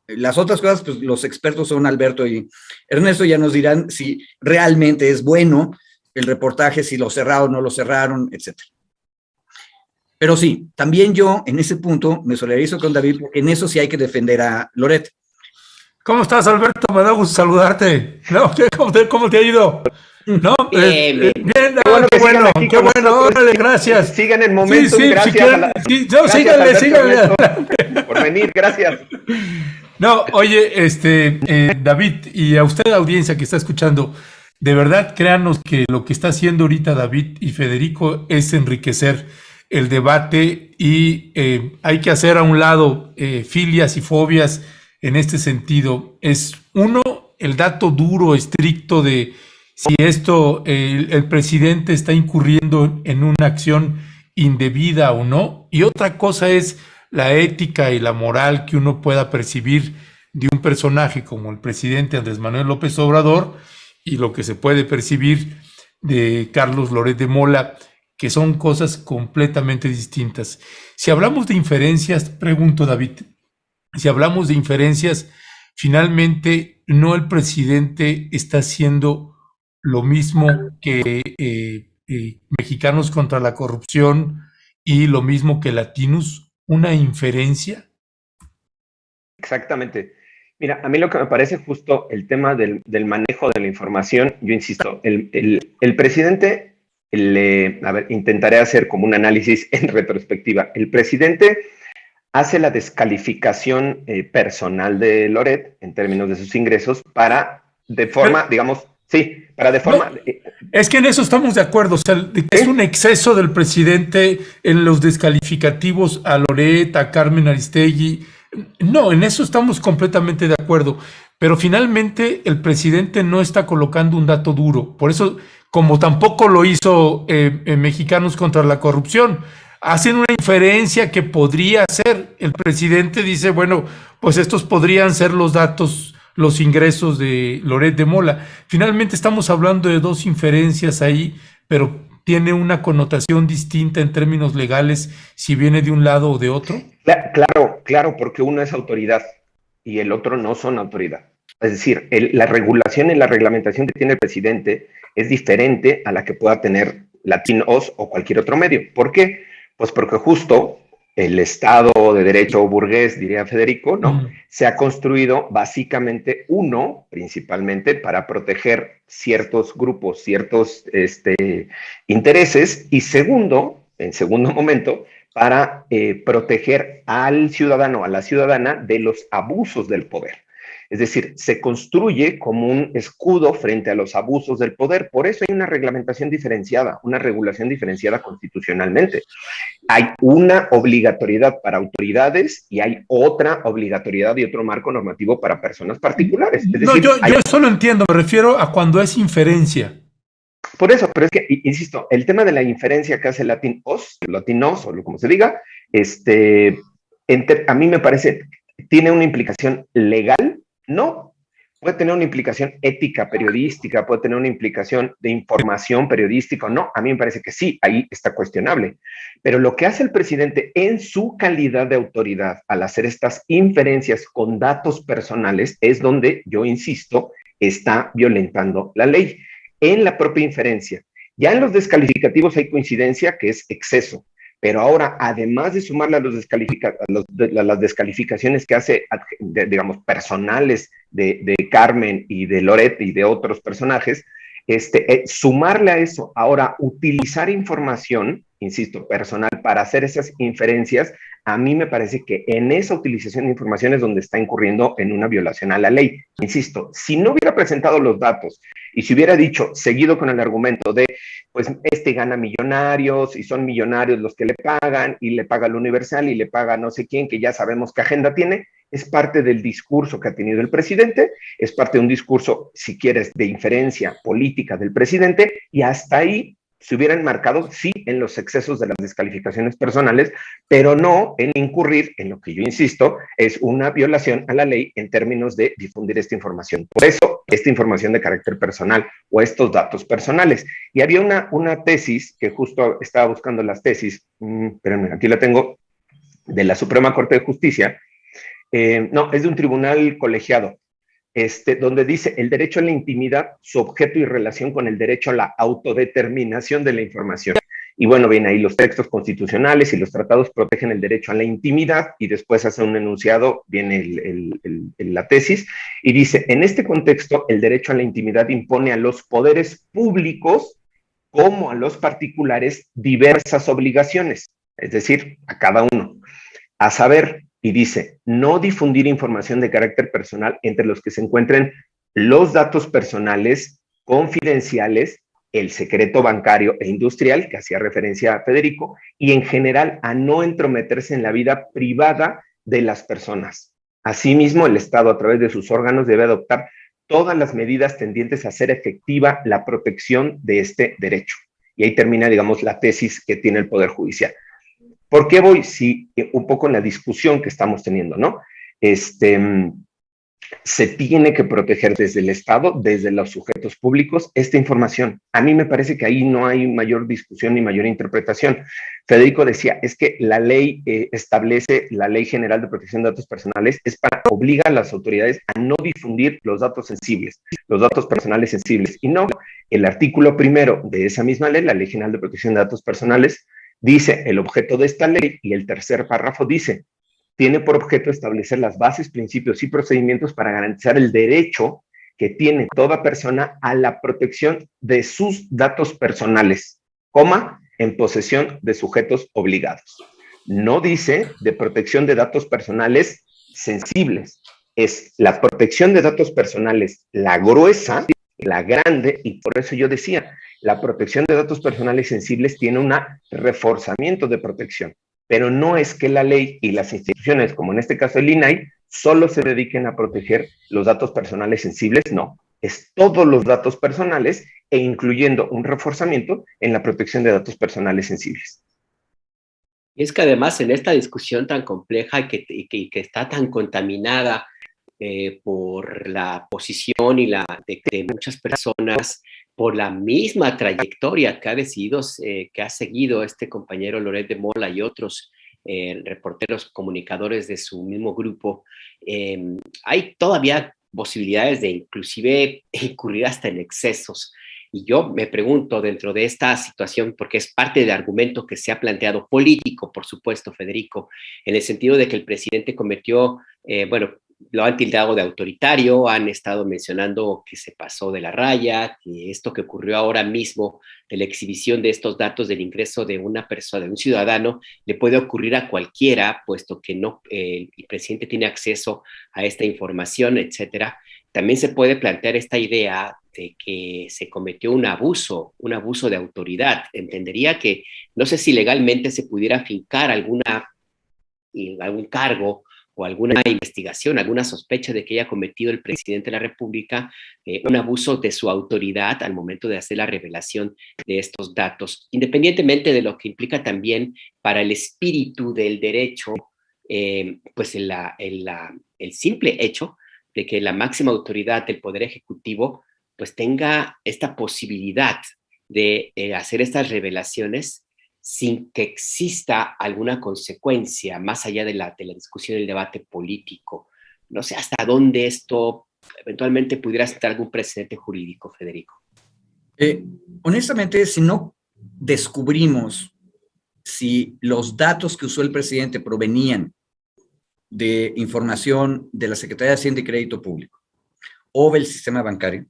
Las otras cosas, pues los expertos son Alberto y Ernesto, ya nos dirán si realmente es bueno el reportaje, si lo cerraron, no lo cerraron, etc. Pero sí, también yo en ese punto me solidarizo con David, porque en eso sí hay que defender a Loret. ¿Cómo estás, Alberto? Me da gusto saludarte. ¿No? ¿Cómo te ha ido? ¿No? Bien. Qué bueno, órale, gracias. Sigan el momento, gracias. Síganle. Por venir, gracias. No, oye, David, y a usted, audiencia que está escuchando, de verdad, créanos que lo que está haciendo ahorita David y Federico es enriquecer el debate y hay que hacer a un lado filias y fobias en este sentido. Es uno, el dato duro, estricto de si esto, el presidente está incurriendo en una acción indebida o no, y otra cosa es la ética y la moral que uno pueda percibir de un personaje como el presidente Andrés Manuel López Obrador y lo que se puede percibir de Carlos Loret de Mola, que son cosas completamente distintas. Si hablamos de inferencias, pregunto, David, si hablamos de inferencias, finalmente no el presidente está haciendo lo mismo que Mexicanos contra la Corrupción y lo mismo que Latinos, una inferencia. Exactamente. Mira, a mí lo que me parece justo el tema del manejo de la información, yo insisto, el presidente, intentaré hacer como un análisis en retrospectiva. El presidente hace la descalificación personal de Loret en términos de sus ingresos es que en eso estamos de acuerdo, o sea, es un exceso del presidente en los descalificativos a Loret, a Carmen Aristegui. No, en eso estamos completamente de acuerdo, pero finalmente el presidente no está colocando un dato duro, por eso, como tampoco lo hizo Mexicanos contra la Corrupción, hacen una inferencia que podría ser, el presidente dice, bueno, pues estos podrían ser los datos, los ingresos de Loret de Mola. Finalmente estamos hablando de dos inferencias ahí, pero tiene una connotación distinta en términos legales si viene de un lado o de otro. Claro, porque uno es autoridad y el otro no son autoridad. Es decir, la regulación y la reglamentación que tiene el presidente es diferente a la que pueda tener Latinos o cualquier otro medio. ¿Por qué? Pues porque justo el Estado de Derecho burgués, diría Federico, ¿no? Se ha construido básicamente, principalmente, para proteger ciertos grupos, ciertos intereses, y en segundo momento, para proteger al ciudadano, a la ciudadana, de los abusos del poder. Es decir, se construye como un escudo frente a los abusos del poder. Por eso hay una reglamentación diferenciada, una regulación diferenciada constitucionalmente. Hay una obligatoriedad para autoridades y hay otra obligatoriedad y otro marco normativo para personas particulares. Es decir, yo eso lo entiendo, me refiero a cuando es inferencia. Por eso, pero es que, insisto, el tema de la inferencia que hace Latinos, o como se diga, a mí me parece, tiene una implicación legal, no, puede tener una implicación ética periodística, puede tener una implicación de información periodística, no, a mí me parece que sí, ahí está cuestionable. Pero lo que hace el presidente en su calidad de autoridad al hacer estas inferencias con datos personales es donde, yo insisto, está violentando la ley. En la propia inferencia. Ya en los descalificativos hay coincidencia que es exceso, pero ahora, además de sumarle a las descalificaciones que hace, digamos, personales de Carmen y de Loret y de otros personajes, sumarle a eso, ahora utilizar información, insisto, personal, para hacer esas inferencias, a mí me parece que en esa utilización de información es donde está incurriendo en una violación a la ley. Insisto, si no hubiera presentado los datos y si hubiera dicho, seguido con el argumento de, pues gana millonarios y son millonarios los que le pagan y le paga el Universal y le paga no sé quién, que ya sabemos qué agenda tiene, es parte del discurso que ha tenido el presidente, es parte de un discurso, si quieres, de inferencia política del presidente, y hasta ahí se hubieran marcado, sí, en los excesos de las descalificaciones personales, pero no en incurrir en lo que yo insisto, es una violación a la ley en términos de difundir esta información. Por eso, esta información de carácter personal o estos datos personales. Y había una tesis, que justo estaba buscando las tesis, espérenme, aquí la tengo, de la Suprema Corte de Justicia, no, es de un tribunal colegiado, donde dice el derecho a la intimidad, su objeto y relación con el derecho a la autodeterminación de la información. Y bueno, viene ahí los textos constitucionales y los tratados protegen el derecho a la intimidad y después hace un enunciado, viene la tesis y dice, en este contexto, el derecho a la intimidad impone a los poderes públicos como a los particulares diversas obligaciones, es decir, a cada uno, a saber, y dice, no difundir información de carácter personal entre los que se encuentren los datos personales confidenciales, el secreto bancario e industrial, que hacía referencia a Federico, y en general a no entrometerse en la vida privada de las personas. Asimismo, el Estado, a través de sus órganos, debe adoptar todas las medidas tendientes a hacer efectiva la protección de este derecho. Y ahí termina, digamos, la tesis que tiene el Poder Judicial. ¿Por qué voy? Sí, un poco en la discusión que estamos teniendo, ¿no? Se tiene que proteger desde el Estado, desde los sujetos públicos, esta información. A mí me parece que ahí no hay mayor discusión ni mayor interpretación. Federico decía, es que la ley establece, la Ley General de Protección de Datos Personales, es para obligar a las autoridades a no difundir los datos sensibles, los datos personales sensibles. Y no, el artículo primero de esa misma ley, la Ley General de Protección de Datos Personales, dice el objeto de esta ley, y el tercer párrafo dice, tiene por objeto establecer las bases, principios y procedimientos para garantizar el derecho que tiene toda persona a la protección de sus datos personales, en posesión de sujetos obligados. No dice de protección de datos personales sensibles, es la protección de datos personales, la gruesa, la grande, y por eso yo decía, la protección de datos personales sensibles tiene un reforzamiento de protección, pero no es que la ley y las instituciones, como en este caso el INAI, solo se dediquen a proteger los datos personales sensibles, no, es todos los datos personales e incluyendo un reforzamiento en la protección de datos personales sensibles. Y es que además en esta discusión tan compleja y que está tan contaminada por la posición y de muchas personas, por la misma trayectoria que que ha seguido este compañero Loret de Mola y otros reporteros comunicadores de su mismo grupo, hay todavía posibilidades de inclusive incurrir hasta en excesos. Y yo me pregunto dentro de esta situación, porque es parte del argumento que se ha planteado político, por supuesto, Federico, en el sentido de que el presidente cometió, bueno, lo han tildado de autoritario, han estado mencionando que se pasó de la raya, que esto que ocurrió ahora mismo de la exhibición de estos datos del ingreso de una persona, de un ciudadano, le puede ocurrir a cualquiera, puesto que no, el presidente tiene acceso a esta información, etcétera. También se puede plantear esta idea de que se cometió un abuso de autoridad. Entendería que, no sé si legalmente se pudiera fincar algún cargo o alguna investigación, alguna sospecha de que haya cometido el presidente de la República un abuso de su autoridad al momento de hacer la revelación de estos datos, independientemente de lo que implica también para el espíritu del derecho, pues el simple hecho de que la máxima autoridad del Poder Ejecutivo pues tenga esta posibilidad de hacer estas revelaciones sin que exista alguna consecuencia más allá de la discusión y el debate político. No sé hasta dónde esto eventualmente pudiera estar algún precedente jurídico, Federico. Honestamente, si no descubrimos si los datos que usó el presidente provenían de información de la Secretaría de Hacienda y Crédito Público o del sistema bancario,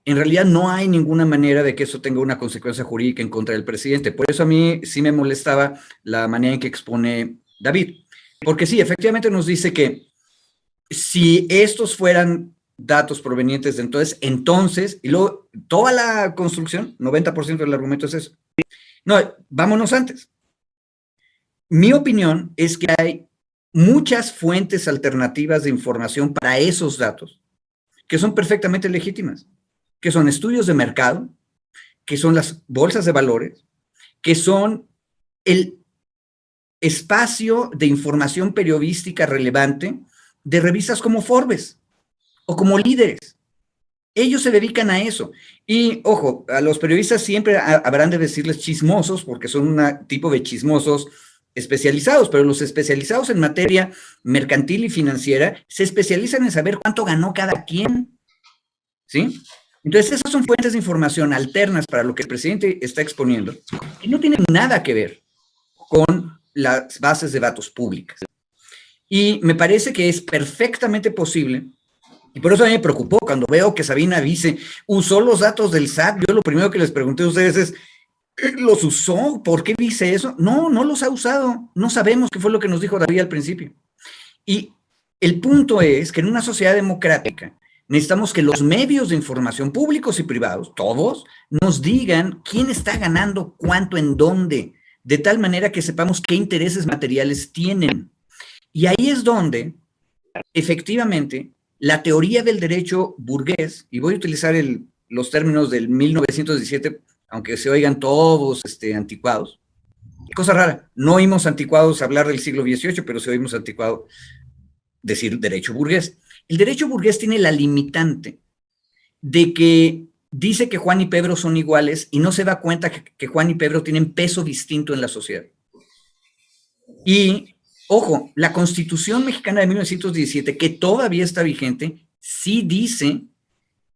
en realidad no hay ninguna manera de que eso tenga una consecuencia jurídica en contra del presidente. Por eso a mí sí me molestaba la manera en que expone David. Porque sí, efectivamente nos dice que si estos fueran datos provenientes de entonces, y luego toda la construcción, 90% del argumento es eso. No, vámonos antes. Mi opinión es que hay muchas fuentes alternativas de información para esos datos que son perfectamente legítimas, que son estudios de mercado, que son las bolsas de valores, que son el espacio de información periodística relevante de revistas como Forbes o como Líderes. Ellos se dedican a eso. Y, ojo, a los periodistas siempre habrán de decirles chismosos, porque son un tipo de chismosos especializados, pero los especializados en materia mercantil y financiera se especializan en saber cuánto ganó cada quien, ¿sí? Entonces, esas son fuentes de información alternas para lo que el presidente está exponiendo y no tienen nada que ver con las bases de datos públicas. Y me parece que es perfectamente posible, y por eso a mí me preocupó cuando veo que Sabina dice, usó los datos del SAT. Yo lo primero que les pregunté a ustedes es, ¿los usó? ¿Por qué dice eso? No, no los ha usado. No sabemos qué fue lo que nos dijo David al principio. Y el punto es que en una sociedad democrática necesitamos que los medios de información públicos y privados, todos, nos digan quién está ganando cuánto, en dónde, de tal manera que sepamos qué intereses materiales tienen. Y ahí es donde, efectivamente, la teoría del derecho burgués, y voy a utilizar los términos del 1917, aunque se oigan todos anticuados. Cosa rara, no oímos anticuados hablar del siglo XVIII, pero sí oímos anticuado decir derecho burgués. El derecho burgués tiene la limitante de que dice que Juan y Pedro son iguales y no se da cuenta que Juan y Pedro tienen peso distinto en la sociedad. Y, ojo, la Constitución Mexicana de 1917, que todavía está vigente, sí dice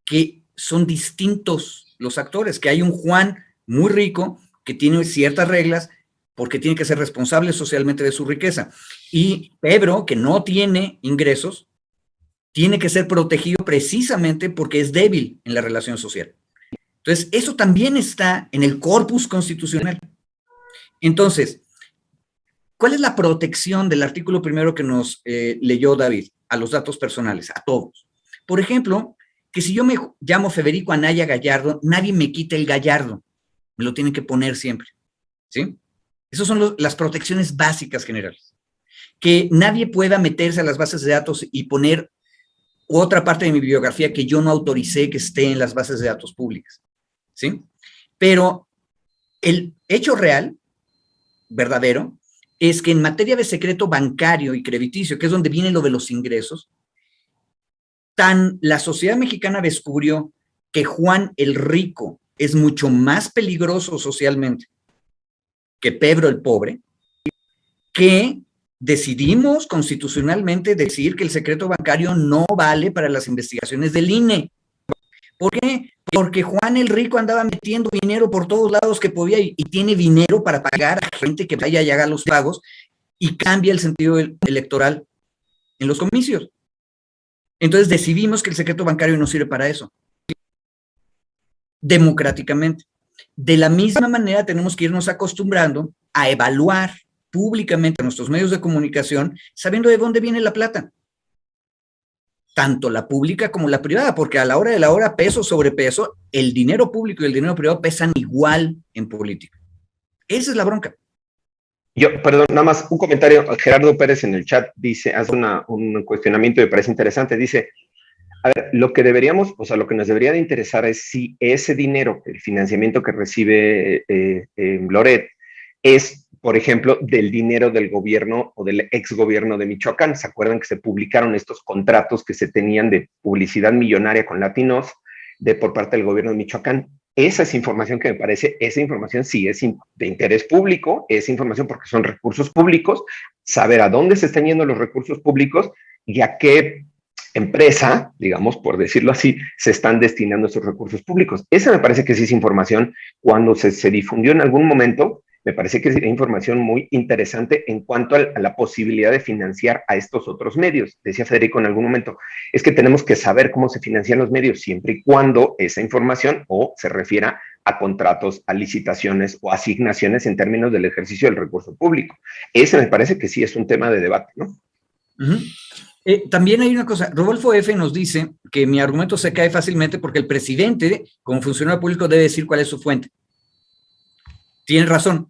que son distintos los actores, que hay un Juan muy rico que tiene ciertas reglas porque tiene que ser responsable socialmente de su riqueza. Y Pedro, que no tiene ingresos, tiene que ser protegido precisamente porque es débil en la relación social. Entonces, eso también está en el corpus constitucional. Entonces, ¿cuál es la protección del artículo primero que nos leyó David? A los datos personales, a todos. Por ejemplo, que si yo me llamo Federico Anaya Gallardo, nadie me quita el Gallardo. Me lo tienen que poner siempre. ¿Sí? Esas son las protecciones básicas generales. Que nadie pueda meterse a las bases de datos y poner otra parte de mi biografía que yo no autoricé que esté en las bases de datos públicas. ¿Sí? Pero el hecho real, verdadero, es que en materia de secreto bancario y crediticio, que es donde viene lo de los ingresos, la sociedad mexicana descubrió que Juan el Rico es mucho más peligroso socialmente que Pedro el Pobre, que decidimos constitucionalmente decir que el secreto bancario no vale para las investigaciones del INE, ¿Por qué? Porque Juan el Rico andaba metiendo dinero por todos lados que podía y tiene dinero para pagar a gente que vaya y haga los pagos y cambia el sentido electoral en los comicios. Entonces decidimos que el secreto bancario no sirve para eso. Democráticamente. De la misma manera tenemos que irnos acostumbrando a evaluar públicamente nuestros medios de comunicación sabiendo de dónde viene la plata. Tanto la pública como la privada, porque a la hora de la hora, peso sobre peso, el dinero público y el dinero privado pesan igual en política. Esa es la bronca. Perdón, nada más un comentario. Gerardo Pérez en el chat dice, hace un cuestionamiento que me parece interesante. Dice, a ver, lo que nos debería de interesar es si ese dinero, el financiamiento que recibe Loret, es, por ejemplo, del dinero del gobierno o del exgobierno de Michoacán. ¿Se acuerdan que se publicaron estos contratos que se tenían de publicidad millonaria con latinos por parte del gobierno de Michoacán? Esa es información que me parece, esa información sí es de interés público, es información porque son recursos públicos, saber a dónde se están yendo los recursos públicos y a qué empresa, digamos, por decirlo así, se están destinando esos recursos públicos. Esa me parece que sí es información. Cuando se difundió en algún momento, me parece que es información muy interesante en cuanto a la posibilidad de financiar a estos otros medios. Decía Federico en algún momento, es que tenemos que saber cómo se financian los medios siempre y cuando esa información o se refiera a contratos, a licitaciones o asignaciones en términos del ejercicio del recurso público. Ese me parece que sí es un tema de debate, ¿no? También hay una cosa, Rodolfo F. nos dice que mi argumento se cae fácilmente porque el presidente, como funcionario público, debe decir cuál es su fuente. Tiene razón.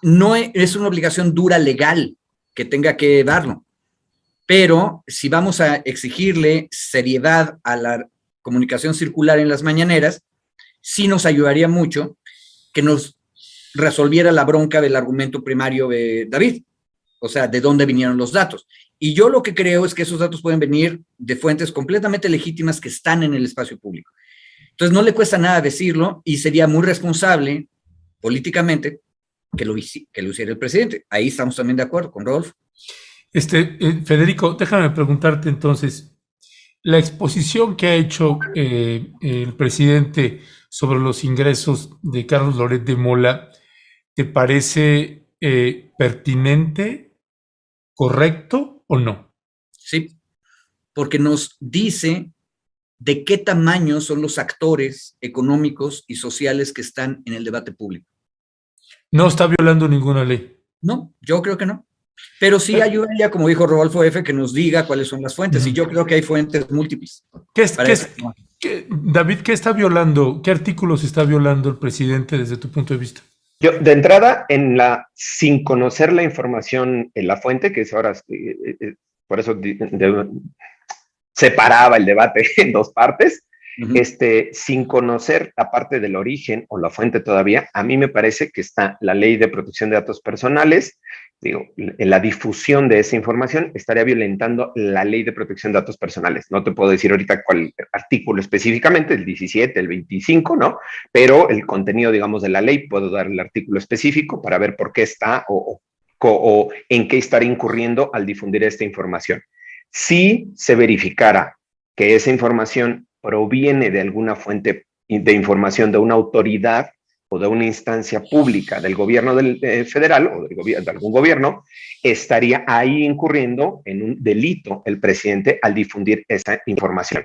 No es una obligación dura legal que tenga que darlo, pero si vamos a exigirle seriedad a la comunicación circular en las mañaneras, sí nos ayudaría mucho que nos resolviera la bronca del argumento primario de David, o sea, de dónde vinieron los datos. Y yo lo que creo es que esos datos pueden venir de fuentes completamente legítimas que están en el espacio público. Entonces no le cuesta nada decirlo y sería muy responsable políticamente que lo hiciera el presidente. Ahí estamos también de acuerdo con Rodolfo. Federico, déjame preguntarte entonces, la exposición que ha hecho el presidente sobre los ingresos de Carlos Loret de Mola, ¿te parece pertinente, correcto o no? Sí, porque nos dice de qué tamaño son los actores económicos y sociales que están en el debate público. No está violando ninguna ley. No, yo creo que no. Pero sí ayudaría, como dijo Rodolfo F., que nos diga cuáles son las fuentes. Y yo creo que hay fuentes múltiples. David, ¿qué está violando? ¿Qué artículos está violando el presidente desde tu punto de vista? Yo, de entrada, sin conocer la información en la fuente, que es ahora, por eso separaba el debate en dos partes, sin conocer la parte del origen o la fuente todavía, a mí me parece que está la Ley de Protección de Datos Personales. Digo, en la difusión de esa información estaría violentando la Ley de Protección de Datos Personales. No te puedo decir ahorita cuál artículo específicamente, el 17, el 25, ¿no? Pero el contenido, digamos, de la ley, puedo dar el artículo específico para ver por qué está o en qué estaría incurriendo al difundir esta información. Si se verificara que esa información proviene de alguna fuente de información de una autoridad o de una instancia pública del gobierno federal o de algún gobierno, estaría ahí incurriendo en un delito el presidente al difundir esa información.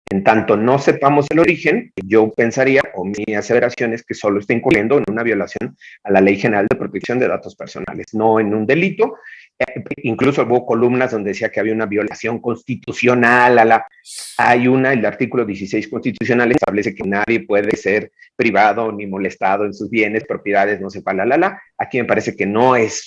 En tanto no sepamos el origen, yo pensaría, o mi aseveración es que solo está incurriendo en una violación a la Ley General de Protección de Datos Personales, no en un delito. Incluso hubo columnas donde decía que había una violación constitucional el artículo 16 constitucional establece que nadie puede ser privado ni molestado en sus bienes, propiedades, no sé, Aquí me parece que no es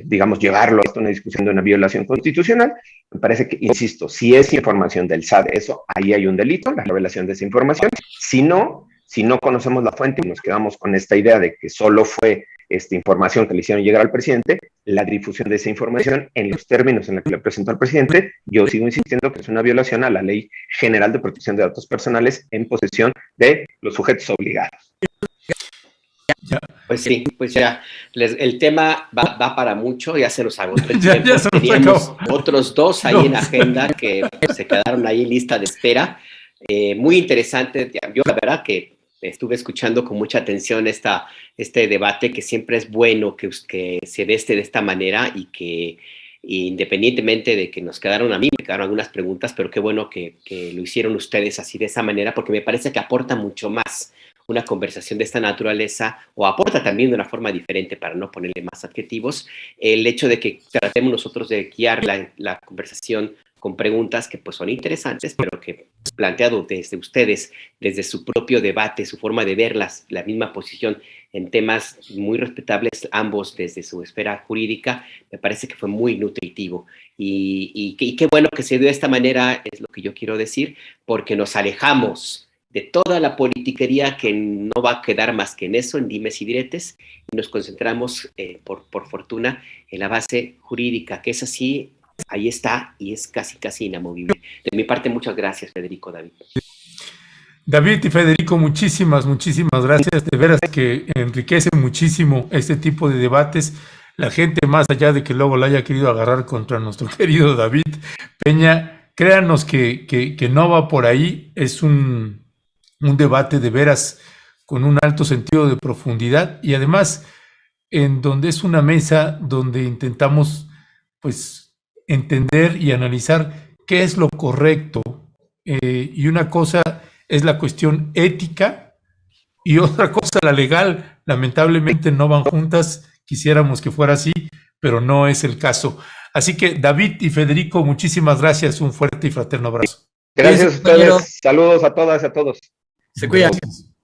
digamos, llevarlo a una discusión de una violación constitucional. Me parece que, insisto, si es información del SAT, ahí hay un delito, la revelación de esa información. Si no conocemos la fuente y nos quedamos con esta idea de que solo fue esta información que le hicieron llegar al presidente, la difusión de esa información en los términos en los que le presentó al presidente, yo sigo insistiendo que es una violación a la Ley General de Protección de Datos Personales en posesión de los sujetos obligados. Pues sí, pues ya, el tema va para mucho, ya se los agotó el tiempo. Teníamos otros dos ahí en agenda que se quedaron ahí en lista de espera, Muy interesante. Yo la verdad que estuve escuchando con mucha atención este debate, que siempre es bueno que se dé de esta manera, y que independientemente de que nos quedaron, a mí me quedaron algunas preguntas, pero qué bueno que lo hicieron ustedes así, de esa manera, porque me parece que aporta mucho más una conversación de esta naturaleza, o aporta también de una forma diferente, para no ponerle más adjetivos, el hecho de que tratemos nosotros de guiar la conversación con preguntas que pues son interesantes, pero que planteado desde ustedes, desde su propio debate, su forma de ver la misma posición en temas muy respetables, ambos desde su esfera jurídica, me parece que fue muy nutritivo. Y qué bueno que se dio de esta manera, es lo que yo quiero decir, porque nos alejamos de toda la politiquería, que no va a quedar más que en eso, en dimes y diretes, y nos concentramos, por fortuna, en la base jurídica, que es así. Ahí está, y es casi inamovible. De mi parte, muchas gracias, Federico, David. David y Federico, muchísimas gracias. De veras que enriquece muchísimo este tipo de debates. La gente, más allá de que luego la haya querido agarrar contra nuestro querido David Peña, créanos que no va por ahí. Es un debate de veras con un alto sentido de profundidad, y además en donde es una mesa donde intentamos pues entender y analizar qué es lo correcto, y una cosa es la cuestión ética y otra cosa la legal. Lamentablemente no van juntas, quisiéramos que fuera así, pero no es el caso. Así que David y Federico, muchísimas gracias, un fuerte y fraterno abrazo. Gracias a ustedes, saludos a todas y a todos. Se cuidan. Gracias.